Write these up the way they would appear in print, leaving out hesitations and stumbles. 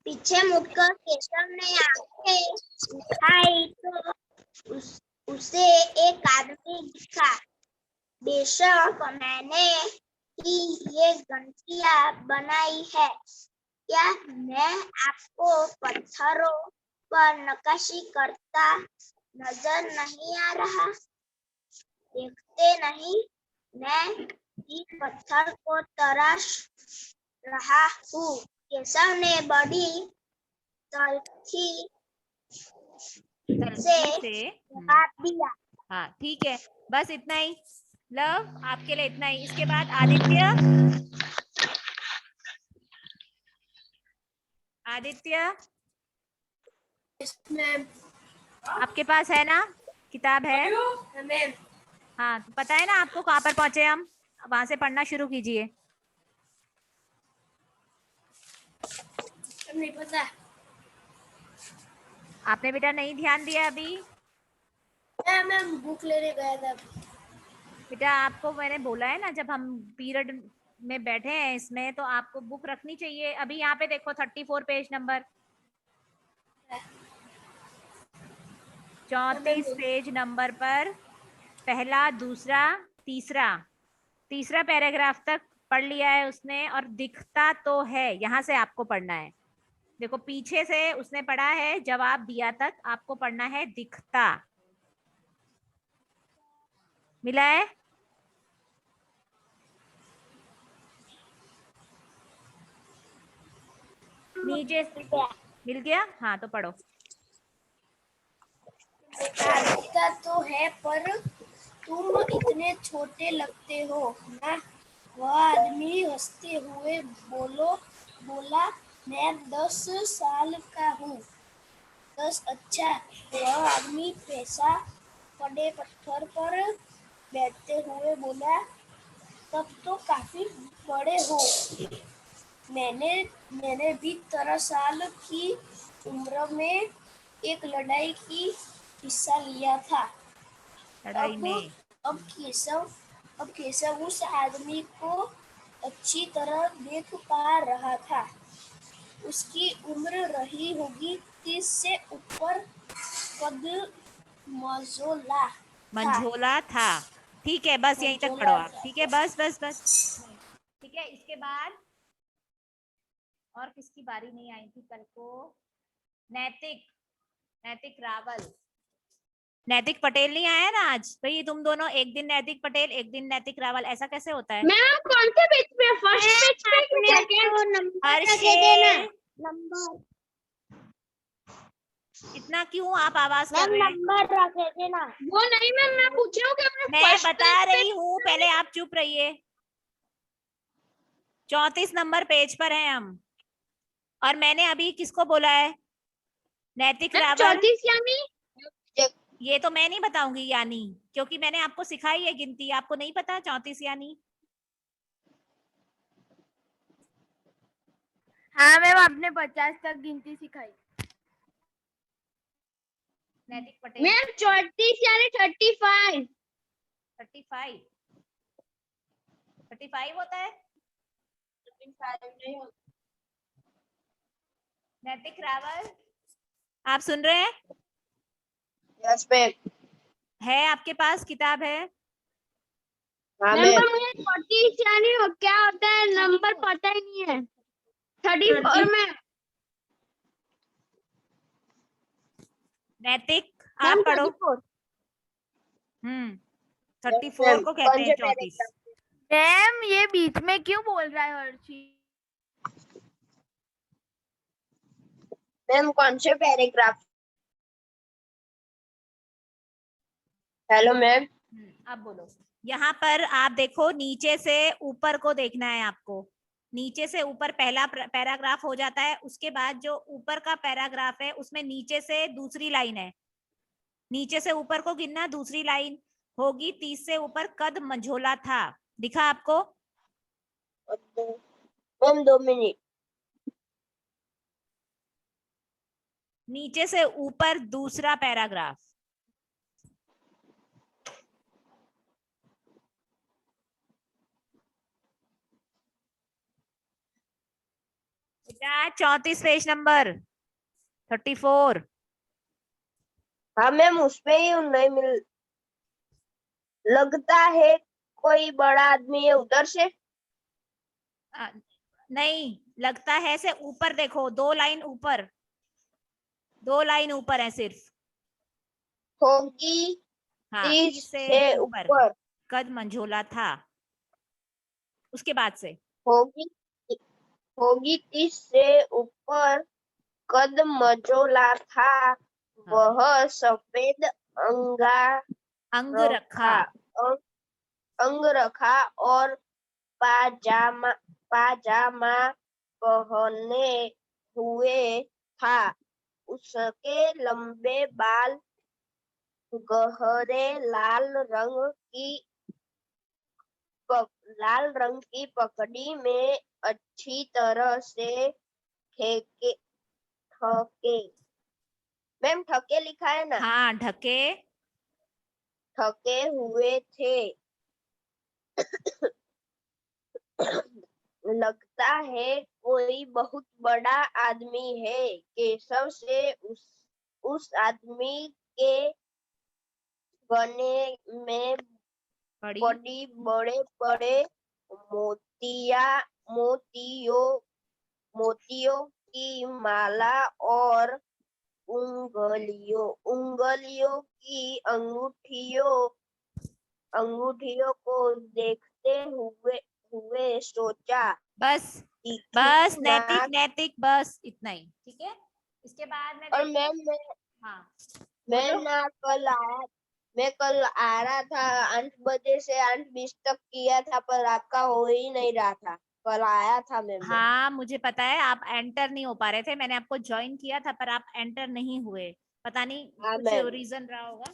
पीछे मुड़कर केशव ने आंखें उठाई तो उसे एक आदमी दिखा। बेशक मैंने ही ये घंटियां बनाई है। क्या मैं आपको पत्थरों पर नक्काशी करता नजर नहीं आ रहा? देखते नहीं, मैं इस पत्थर को तराश रहा हूँ। केशव ने बड़ी तल्खी से जवाब दिया। हाँ ठीक है, बस इतना ही। लव, आपके लिए इतना ही। इसके बाद आदित्य। आदित्य, आपके पास है ना किताब? है हाँ, तो पता है ना आपको कहाँ पर पहुंचे हम? वहां से पढ़ना शुरू कीजिए। नहीं पता। आपने बेटा नहीं ध्यान दिया अभी? मैं बुक लेने गया था। बेटा आपको मैंने बोला है ना, जब हम पीरियड में बैठे हैं इसमें, तो आपको बुक रखनी चाहिए। अभी यहाँ पे देखो 34 पेज नंबर, 34 पेज नंबर पर पहला, दूसरा, तीसरा पैराग्राफ तक पढ़ लिया है उसने। और दिखता तो है, यहाँ से आपको पढ़ना है। देखो पीछे से उसने पढ़ा है जवाब दिया तक, आपको पढ़ना है दिखता। मिला है? नीचे मिल गया? हाँ तो पढ़ो। दिखता तो है पर तुम इतने छोटे लगते हो ना। वह आदमी हंसते हुए बोला, मैं 10 साल का हूँ। 10? अच्छा। वह आदमी पैसा पड़े पत्थर पर बैठते हुए बोला, तब तो काफी बड़े हो। मैंने भी 13 साल की उम्र में एक लड़ाई की हिस्सा लिया था। लड़ाई अब में? अब केशव उस आदमी को अच्छी तरह देख पा रहा था। उसकी उम्र रही होगी 30 से ऊपर। कद मंझोला था। ठीक है, बस यहीं तक पढ़ो आप। था। ठीक है, बस बस बस। ठीक है, इसके बाद और किसकी बारी नहीं आई थी कल को? नैतिक, नैतिक रावल। नैतिक पटेल नहीं आया ना आज? तो ये तुम दोनों, एक दिन नैतिक पटेल, एक दिन नैतिक रावल, ऐसा कैसे होता है? मैम कौन से पेज पे? फर्स्ट पेज पे कि सेकंड? नंबर रखे थे ना, नंबर। इतना क्यों आप आवाज कर रहे हैं? नंबर रखे थे ना। वो नहीं मैम, मैं पूछ रहा हूँ कि आपने मैं फर्स्ट बता पेज पे। रही हूँ, पहले आप चुप रहिए। 34 नंबर पेज पर हैं हम। और मैंने अभी किसको बोला है? नैतिक रावल। 34 यानी? ये तो मैं नहीं बताऊंगी यानी, क्योंकि मैंने आपको सिखाई है गिनती। आपको नहीं पता 34 यानी? हाँ मैम, आपने 50 तक गिनती सिखाई। नैतिक पटेल। मैम 34 यानी 35। 35? 35 होता है? 35 नहीं होता। नैतिक रावल, आप सुन रहे हैं? Yes ma'am. है आपके पास किताब है? हाँ मैम, मुझे 34 यानी क्या होता है नंबर पता ही नहीं है। 34 में। नैतिक आप पढ़ो। 34 को कहते हैं 34। मैम ये बीच में क्यों बोल रहा है हर चीज? मैम कौन से पैराग्राफ? Hello ma'am. अब बोलो। यहाँ पर आप देखो, नीचे से ऊपर को देखना है आपको। नीचे से ऊपर पहला पैराग्राफ हो जाता है, उसके बाद जो ऊपर का पैराग्राफ है उसमें नीचे से दूसरी लाइन है। नीचे से ऊपर को गिनना, दूसरी लाइन होगी 30 से ऊपर। कद मंझोला था, दिखा आपको? Ma'am 2 minute. नीचे से ऊपर दूसरा पैराग्राफ। बेटा 34 पेज नंबर 34। हाँ मैम उस पे ही नहीं मिल। लगता है कोई बड़ा आदमी है उधर से। नहीं, लगता है से ऊपर देखो, 2 लाइन ऊपर, 2 लाइन ऊपर है सिर्फ। होगी हाँ, 30 30 से से ऊपर ऊपर। कद मंझोला था, उसके बाद से। होगी होगी 30 से ऊपर कद मजोला था। हाँ, वह सफेद अंगा अंग रखा। रखा अं- अंग रखा और पाजामा पाजामा पहने हुए था। उसके लंबे बाल गहरे लाल रंग की पगड़ी में अच्छी तरह से ठेके ठके। मैम ठके लिखा है ना। हाँ, ढके। ठके हुए थे। लगता है कोई बहुत बड़ा आदमी है। केशव से उस आदमी के गले में बड़ी बड़ी बड़े बड़े मोतिया मोतियों मोतियों की माला और उंगलियों की अंगूठियों को देखते हुए सोचा। बस, तीखी बस नैतिक नाक। नैतिक, बस इतना ही, ठीक है। इसके बाद में और देखो। मैम हाँ, मैं बोलो। ना मैं कल आ रहा था 8 बजे से 8:20 तक किया था पर आपका हो ही नहीं रहा था। कल आया था मैम मैं। हाँ, मुझे पता है आप एंटर नहीं हो पा रहे थे, मैंने आपको ज्वाइन किया था पर आप एंटर नहीं हुए, पता नहीं हाँ कुछ मैम। रीजन रहा होगा।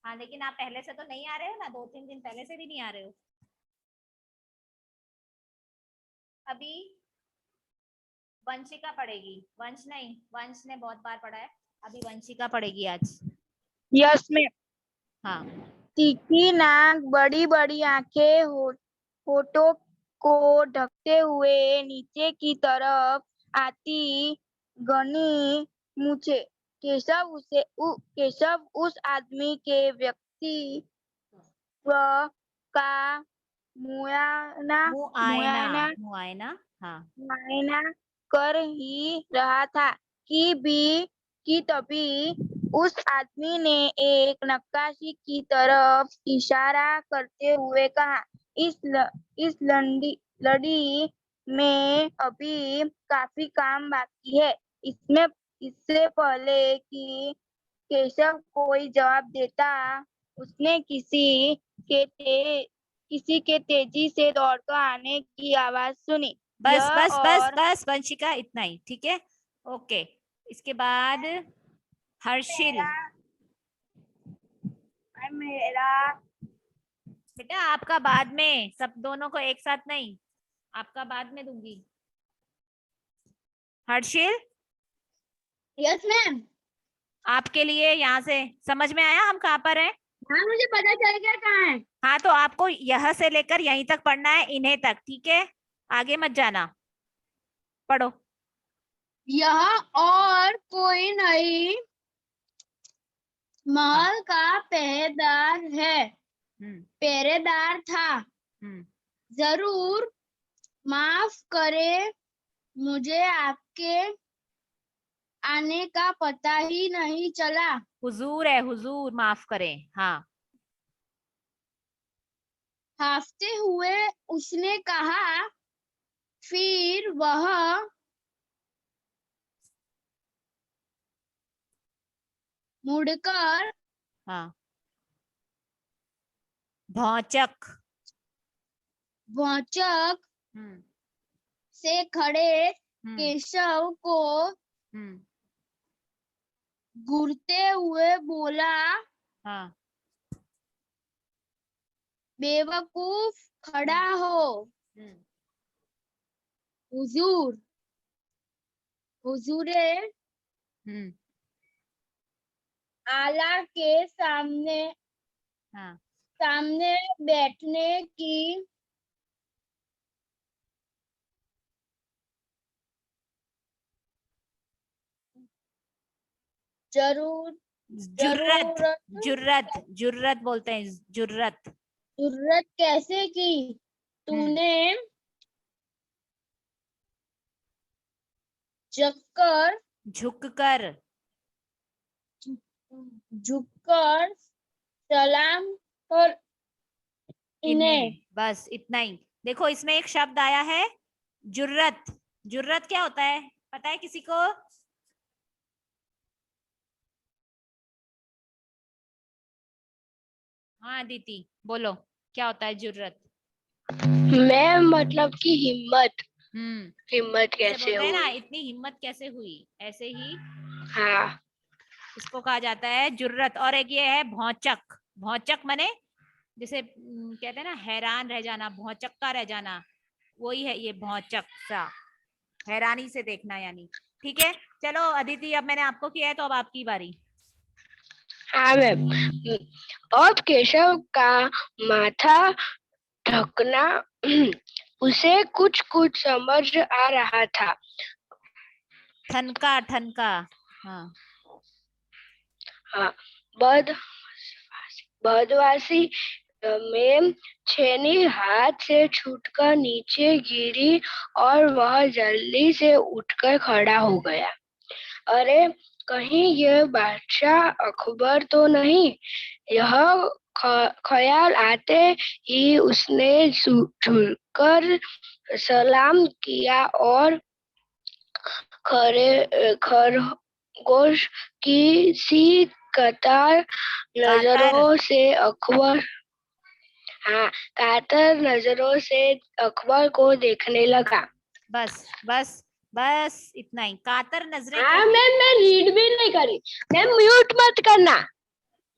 हाँ, लेकिन आप पहले से तो नहीं आ रहे हो ना, 2-3 दिन पहले से भी नहीं आ रहे हो। अभी वंशिका पढ़ेगी, वंश नहीं, वंश ने बहुत बार पढ़ा है, अभी वंशिका पढ़ेगी आज। Yes ma'am. हाँ, तीखी नाक, बड़ी बड़ी आंखें, होठों को ढकते हुए नीचे की तरफ आती घनी मूछें। केशव उस आदमी के व्यक्तित्व का मुआयना मुआयना, मुआयना मुआयना। हाँ, मुआयना कर ही रहा था कि तभी उस आदमी ने एक नक्काशी की तरफ इशारा करते हुए कहा, इस लड़ी में अभी काफी काम बाकी है। इससे पहले कि केशव कोई जवाब देता, उसने किसी के तेजी से दौड़कर आने की आवाज सुनी। बस यह बस बस और बस वंशिका इतना ही, ठीक है। ओके, इसके बाद हर्षिल। मेरा बेटा आपका बाद में, सब दोनों को एक साथ नहीं, आपका बाद में दूंगी। Harshil, yes ma'am. आपके लिए यहाँ से समझ में आया हम कहाँ पर हैं? हाँ मुझे पता चल गया कहाँ है। हाँ, तो आपको यह से लेकर यहीं तक पढ़ना है, इन्हें तक, ठीक है, आगे मत जाना। पढ़ो। यह और कोई नहीं हाँ, महल का पहरेदार है, हम्म पहरेदार था। हम्म जरूर माफ करे, मुझे आपके आने का पता ही नहीं चला। हुजूर है, हुजूर, माफ करें। हाँ, हाफते हुए उसने कहा। फिर वह मुड़कर हाँ, भौचक। भौचक हम्म से खड़े हम्म केशव को हम्म घूरते हुए बोला, हाँ, बेवकूफ खड़ा हो। हम्म हुजूर, हुजूरे हम्म आला के हाँ, सामने बैठने की जरूर जुर्रत, जरूरत जुर्रत, जुर्रत बोलते हैं, जुर्रत। जरूरत कैसे की तूने झुककर झुककर, झुककर सलाम कर इन्हें। बस इतना ही। देखो इसमें एक शब्द आया है जुर्रत। जुर्रत क्या होता है, पता है किसी को? हाँ दीदी बोलो, क्या होता है जुर्रत? मैम मतलब कि हिम्मत, हिम्मत जैसे कैसे बोलते हैं ना, हुई। इतनी हिम्मत कैसे हुई, ऐसे ही हाँ इसको कहा जाता है जुर्रत। और एक ये है भौचक। भौचक माने जैसे कहते हैं ना हैरान रह जाना, भौचक्का रह जाना, वही है ये भौचक सा, हैरानी से देखना यानी। ठीक है, चलो अदिति अब मैंने आपको किया है तो अब आपकी बारी। हाँ मैम। अब केशव का माथा ढकना उसे कुछ कुछ समझ आ रहा था। ठनका, ठनका, हाँ। हाँ, बदवासी में छेनी हाथ से छूटकर नीचे गिरी और वह जल्दी से उठकर खड़ा हो गया। अरे कहीं ये बादशाह अकबर तो नहीं। यह ख्याल आते ही उसने झुककर सलाम किया और खरगोश की सी कतार कातर, नजरों से अकबर हाँ कातर नजरों से अकबर को देखने लगा। बस बस बस इतना ही। कातर नजरें हाँ कैसे? मैम, मैं रीड भी नहीं करी। मैम म्यूट मत करना।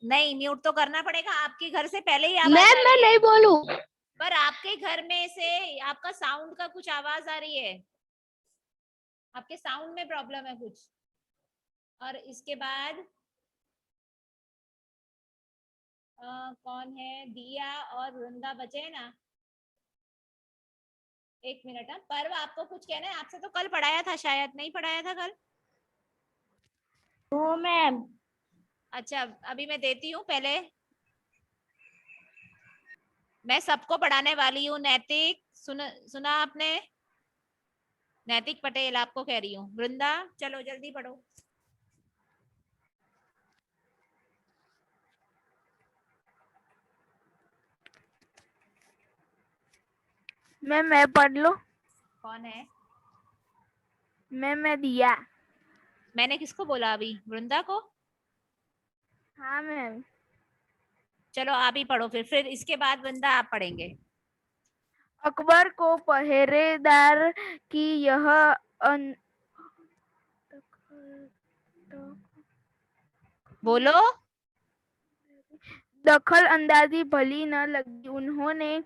नहीं, म्यूट तो करना पड़ेगा, आपके घर से पहले ही आवाज मैम आ मैं रही है। नहीं बोलूं। पर आपके घर में से आपका साउंड का कुछ आवाज आ रही है, आपके साउंड में प्रॉब्लम है कुछ। और इसके बाद कौन है? दिया और वृंदा बचे हैं ना। एक मिनट। हाँ पर्व, आपको कुछ कहना है? आपसे तो कल पढ़ाया था, शायद नहीं पढ़ाया था कल। No ma'am. अच्छा अभी मैं देती हूँ पहले, मैं सबको पढ़ाने वाली हूँ। नैतिक सुना आपने? नैतिक पटेल आपको कह रही हूँ। वृंदा चलो जल्दी पढ़ो। मैम मैं पढ़ लो। कौन है? मैम मैं दिया। मैंने किसको बोला अभी? वृंदा को? हाँ मैम। चलो आप ही पढ़ो फिर इसके बाद वृंदा आप पढ़ेंगे। अकबर को पहरेदार की यह बोलो। दखल अंदाजी भली न लगी। उन्होंने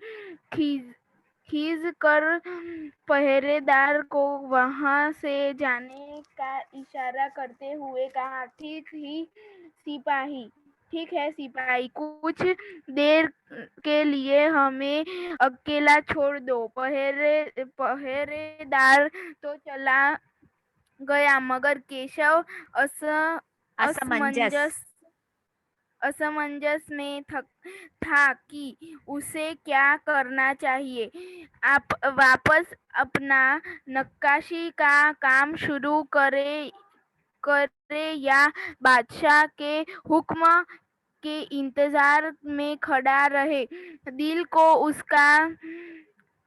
खींच कर पहरेदार को वहां से जाने का इशारा करते हुए कहा, ठीक है सिपाही, कुछ देर के लिए हमें अकेला छोड़ दो। पहरेदार तो चला गया मगर केशव असमंजस। असमंजस में था कि उसे क्या करना चाहिए। आप वापस अपना नक्काशी का काम शुरू करे या बादशाह के हुक्म के इंतजार में खड़ा रहे। दिल को उसका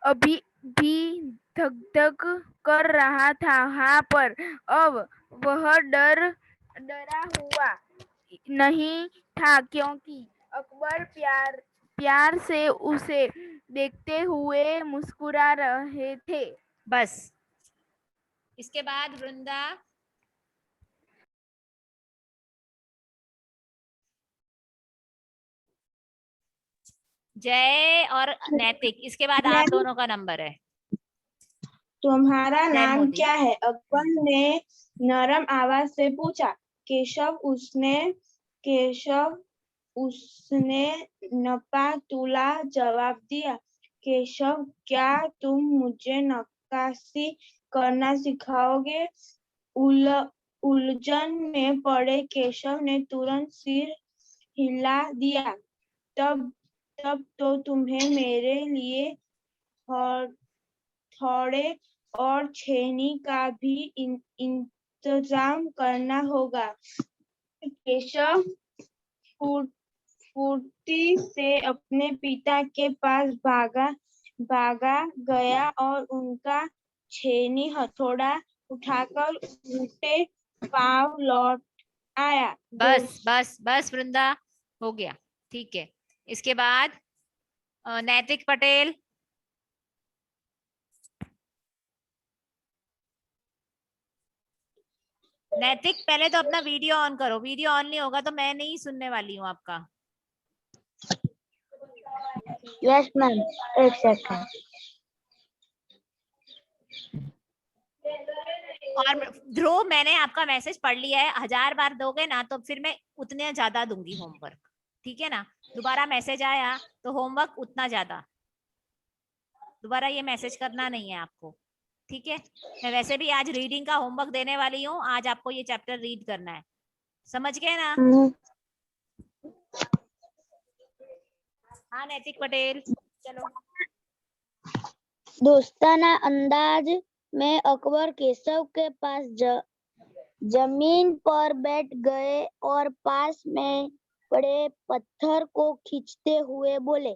अभी भी धक धक कर रहा था। हाँ पर अब वह डरा हुआ नहीं था क्योंकि अकबर प्यार से उसे देखते हुए मुस्कुरा रहे थे। बस इसके बाद वृंदा। जय और नैतिक, इसके बाद आप दोनों का नंबर है। तुम्हारा जय नाम मोदी। क्या है? अकबर ने नरम आवाज से पूछा। केशव उसने नपा तुला जवाब दिया। केशव, क्या तुम मुझे नक्काशी करना सिखाओगे? उलझन में पड़े केशव ने तुरंत सिर हिला दिया। तब तब तो तुम्हें मेरे लिए थोड़े और छेनी का भी इंतजाम करना होगा। केशव फुर्ती से अपने पिता के पास भागा गया और उनका छेनी हथौड़ा उठाकर उल्टे पांव लौट आया। बस बस बस वृंदा, हो गया, ठीक है। इसके बाद नैतिक पटेल। नैतिक, पहले तो अपना वीडियो ऑन करो, वीडियो ऑन नहीं होगा तो मैं नहीं सुनने वाली हूँ आपका। यस मैम, एक सेकंड। और ध्रुव, मैंने आपका मैसेज पढ़ लिया है, 1000 बार दोगे ना तो फिर मैं उतने ज्यादा दूंगी होमवर्क, ठीक है ना। दोबारा मैसेज आया तो होमवर्क उतना ज्यादा, दोबारा ये मैसेज करना नहीं है आपको, ठीक है। मैं वैसे भी आज रीडिंग का होमवर्क देने वाली हूँ, आज आपको ये चैप्टर रीड करना है, समझ गए ना। हाँ नैतिक पटेल, चलो। दोस्ताना अंदाज में अकबर केशव के पास जमीन पर बैठ गए और पास में पड़े पत्थर को खींचते हुए बोले,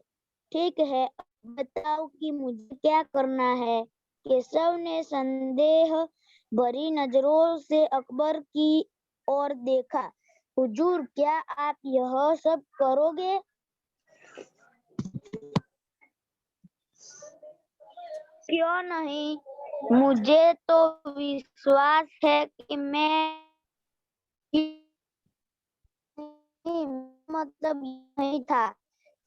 ठीक है, बताओ कि मुझे क्या करना है। केशव ने संदेह भरी नजरों से अकबर की ओर देखा। हुजूर, क्या आप यह सब करोगे? क्यों नहीं, मुझे तो विश्वास है कि मैं मतलब नहीं था।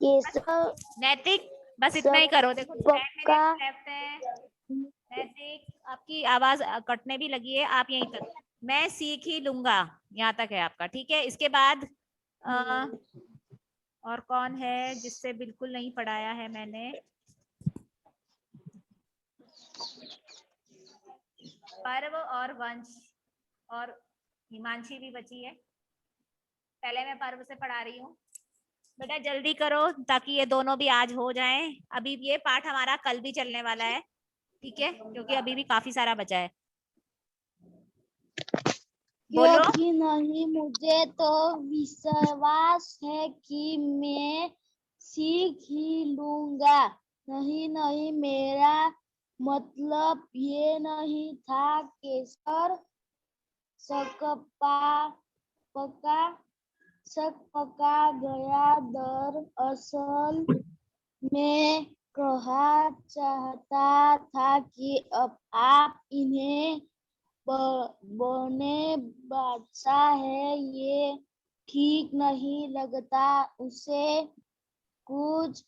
केशव नैतिक, बस इतना ही करो, देखो 10 पक्का मिनट लेफ्ट है। नैतिक, आपकी आवाज कटने भी लगी है, आप यहीं तक, मैं सीख ही लूंगा, यहाँ तक है आपका, ठीक है। इसके बाद और कौन है जिससे बिल्कुल नहीं पढ़ाया है मैंने? पर्व और वंश, और हिमांशी भी बची है। पहले मैं पर्व से पढ़ा रही हूँ, बेटा जल्दी करो ताकि ये दोनों भी आज हो जाएं। अभी ये पाठ हमारा कल भी चलने वाला है, ठीक है, क्योंकि अभी भी काफी सारा बचा है। बोलो। क्योंकि नहीं, मुझे तो विश्वास है कि मैं सीख ही लूंगा। नहीं नहीं, मेरा मतलब ये नहीं था। केसर शक पका गया। दरअसल मैं कहा चाहता था कि अब आप इन्हें बने बादशाह है, ये ठीक नहीं लगता। उसे कुछ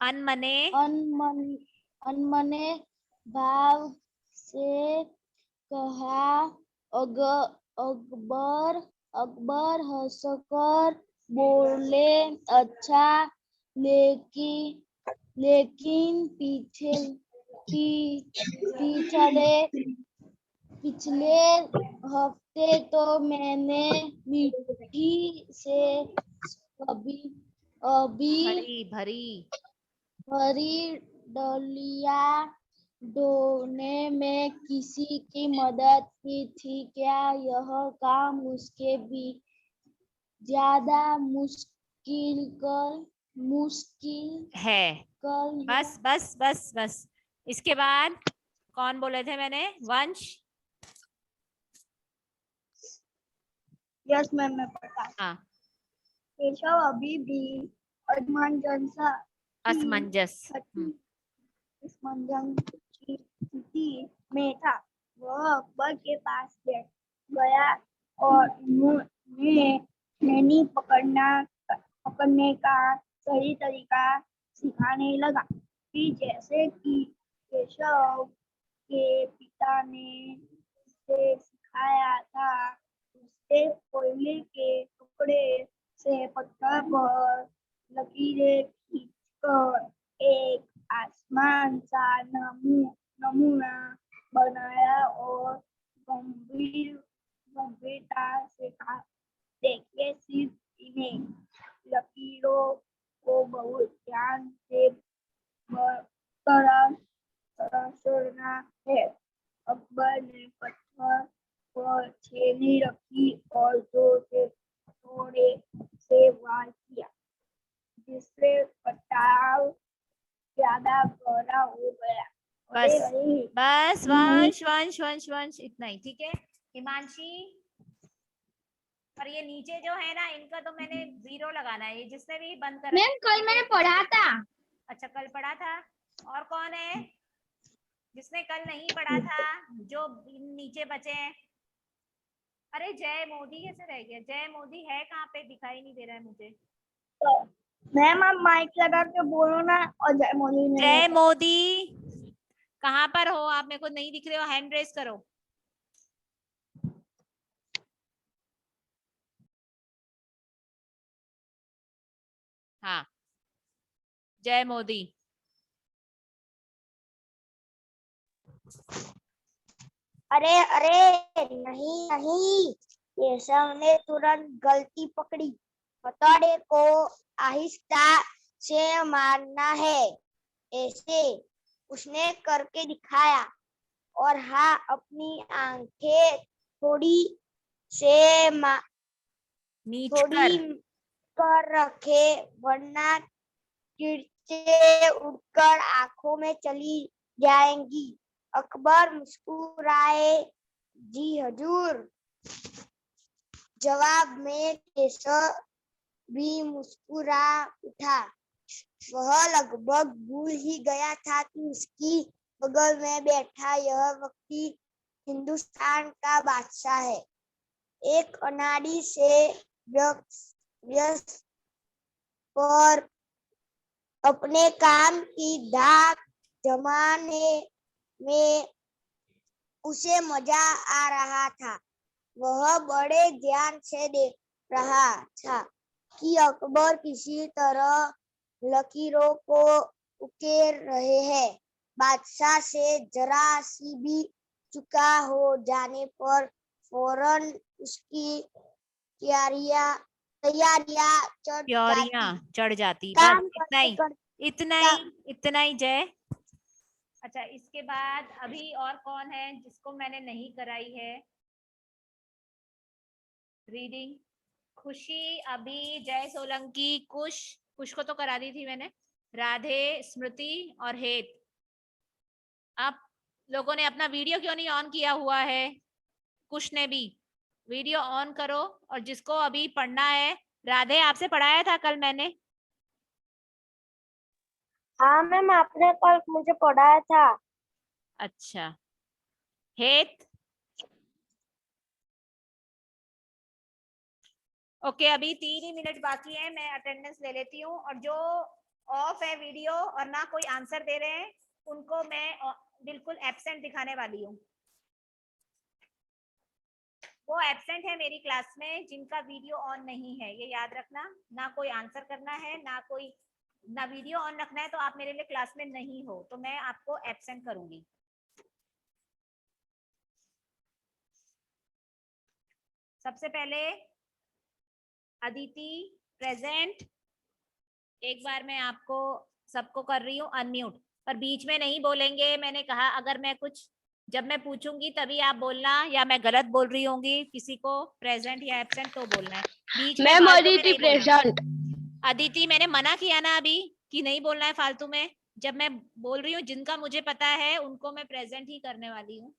अनमने भाव से कहा। अकबर हंसकर बोले, अच्छा, लेकिन पिछले हफ्ते तो मैंने मिट्टी से अभी भरी डलिया ढोने में किसी की मदद की थी। क्या यह काम उसके भी ज्यादा मुश्किल है? बस बस बस बस। इसके बाद कौन बोले थे मैंने? वंश। यस मैम, मैं पढ़ता हूँ। हाँ। केशव अभी भी असमंजस की स्थिति में था। वह अकबर के पास बैठ गया और उन्हें छेनी पकड़ने का सही तरीका सिखाने लगा। फिर जैसे कि केशव के पिता ने उसे सिखाया था, उससे कोयले के टुकड़े से पत्थर पर लकीरें खींचकर एक आसान सा नमूना बनाया और उतरना है। अकबर ने पत्थर पर छेनी रखी और जोर से थोड़े से वार किया, जिससे पटाव ज्यादा गहरा हो गया। बस अरे अरे, बस वंश वंश वंश वंश इतना ही, ठीक है। हिमांशी, और ये नीचे जो है ना, इनका तो मैंने 0 लगाना है। ये जिसने भी बंद करा। मैम कल मैंने पढ़ा था। अच्छा, कल पढ़ा था। और कौन है जिसने कल नहीं पढ़ा था, जो नीचे बचे हैं? अरे जय मोदी कैसे रह गया? जय मोदी है कहाँ पे? दिखाई नहीं दे रहा है मुझे। मैम आप माइक लगा के बोलो ना। और जय मोदी ने जय मोदी कहाँ पर हो आप? मेरे को नहीं दिख रहे हो, हैंड रेस करो। हाँ, जय मोदी। अरे अरे, नहीं नहीं, केशव ने तुरंत गलती पकड़ी। हथौड़े को आहिस्ता से मारना है, ऐसे उसने करके दिखाया। और हाँ, अपनी आंखें थोड़ी से नीच थोड़ी कर। कर रखे, वरना कीड़े उड़कर आंखों में चली जाएंगी। अकबर मुस्कुराए। जी हजूर। जवाब में केशव भी मुस्कुरा उठा। वह लगभग भूल ही गया था कि उसकी बगल में बैठा यह व्यक्ति हिंदुस्तान का बादशाह है। एक अनाड़ी से व्यस्त पर अपने काम की धाक जमाने में उसे मजा आ रहा था। वह बड़े ध्यान से देख रहा था कि अकबर किसी तरह लकीरों को उकेर रहे हैं। बादशाह से जरा सी भी चुका हो जाने पर फौरन उसकी तैयारियां चढ़ जाती। बस काम इतना ही, करते इतना ही, इतना ही जय। अच्छा, इसके बाद अभी और कौन है जिसको मैंने नहीं कराई है रीडिंग? खुशी, अभी, जय सोलंकी, कुश को तो करा दी थी मैंने, राधे, स्मृति और हेत। आप लोगों ने अपना वीडियो क्यों नहीं ऑन किया हुआ है? कुश ने भी वीडियो ऑन करो। और जिसको अभी पढ़ना है, राधे आपसे पढ़ाया था कल मैंने। हाँ मैम, आपने कल मुझे पढ़ाया था। अच्छा, हेत? ओके, अभी 3 ही मिनट बाकी है, मैं अटेंडेंस ले लेती हूँ। और जो ऑफ है वीडियो और ना कोई आंसर दे रहे हैं, उनको मैं बिल्कुल एब्सेंट दिखाने वाली हूँ। वो एब्सेंट है मेरी क्लास में जिनका वीडियो ऑन नहीं है, ये याद रखना। ना कोई आंसर करना है, ना वीडियो ऑन रखना है, तो आप मेरे लिए क्लास में नहीं हो, तो मैं आपको एब्सेंट करूंगी। सबसे पहले अदिति प्रेजेंट। एक बार मैं आपको सबको कर रही हूँ अनम्यूट, पर बीच में नहीं बोलेंगे। मैंने कहा अगर मैं कुछ, जब मैं पूछूंगी तभी आप बोलना, या मैं गलत बोल रही होंगी किसी को प्रेजेंट या एब्सेंट तो बोलना है। बीच में फालतू में नहीं बोलना। अदिति, मैंने मना किया ना अभी कि नहीं बोलना है फालतू में। जब मैं बोल रही हूँ जिनका मुझे पता है उनको मैं प्रेजेंट ही करने वाली हूँ।